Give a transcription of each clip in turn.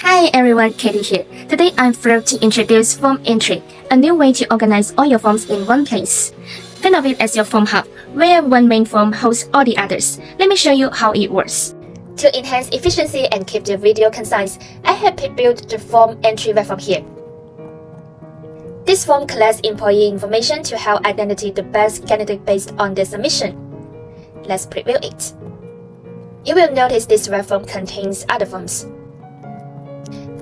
Hi everyone, Katie here. Today I'm thrilled to introduce Form Entry, a new way to organize all your forms in one place. Think of it as your form hub, where one main form hosts all the others. Let me show you how it works. To enhance efficiency and keep the video concise, I have pre-built the Form Entry web form here. This form collects employee information to help identify the best candidate based on their submission. Let's preview it. You will notice this web form contains other forms.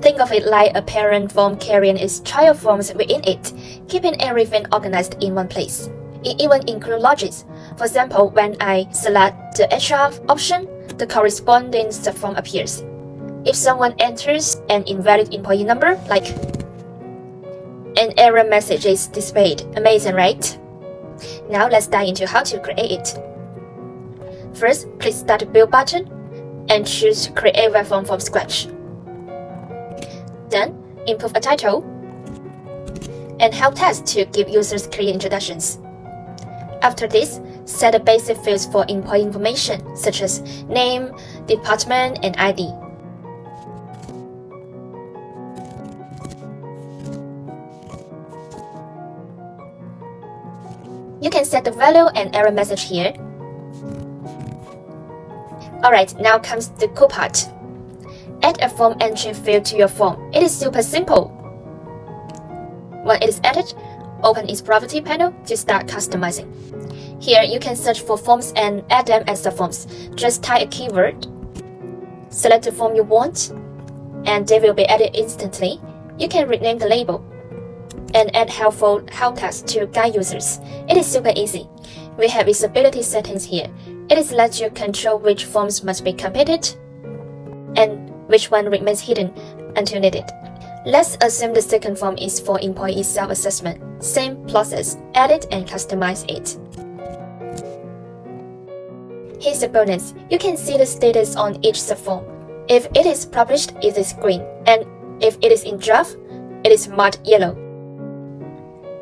Think of it like a parent form carrying its child forms within it, keeping everything organized in one place. It even includes logics. For example, when I select the HR option, the corresponding subform appears. If someone enters an invalid employee number, like an error message is displayed. Amazing, right? Now let's dive into how to create it. First, click Start Build button and choose Create Web Form from scratch. Then, input a title and help text to give users clear introductions. After this, set the basic fields for employee information such as name, department, and ID. You can set the value and error message here. Alright, now comes the cool part. Add a form entry field to your form. It is super simple. When it is added, open its property panel to start customizing. Here, you can search for forms and add them as subforms. Just type a keyword, select the form you want, and they will be added instantly. You can rename the label and add helpful help text to guide users. It is super easy. We have visibility settings here. It is lets you control which forms must be completed and which one remains hidden until needed. Let's assume the second form is for employee self-assessment. Same process, edit and customize it. Here's a bonus. You can see the status on each subform. If it is published, it is green, and if it is in draft, it is marked yellow.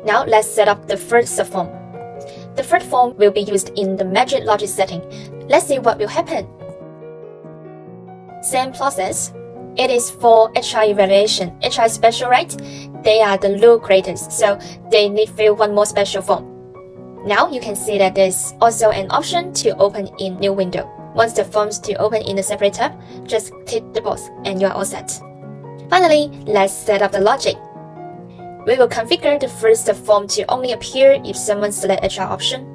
Now let's set up the third subform. The third form will be used in the magic logic setting. Let's see what will happen. Same process. It is for HR evaluation. HR special, right? They are the low graders, so they need fill one more special form. Now you can see that there's also an option to open in new window. Once the forms to open in a separate tab, just click the box and you're all set. Finally, let's set up the logic. We will configure the first form to only appear if someone selects HR option.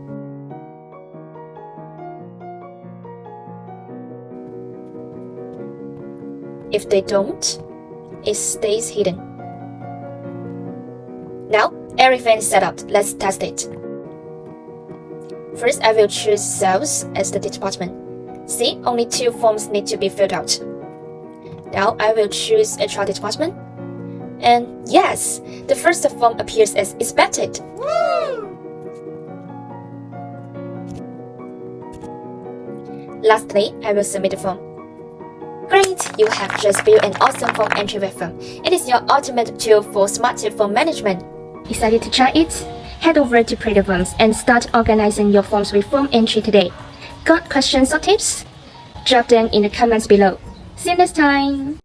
If they don't, it stays hidden. Now, everything is set up. Let's test it. First, I will choose sales as the department. See, only 2 forms need to be filled out. Now, I will choose HR department. And yes, the first form appears as expected. Lastly, I will submit the form. Great! You have just built an awesome form entry web form. It is your ultimate tool for smarter form management. Excited to try it? Head over to PlatoForms and start organizing your forms with form entry today. Got questions or tips? Drop them in the comments below. See you next time!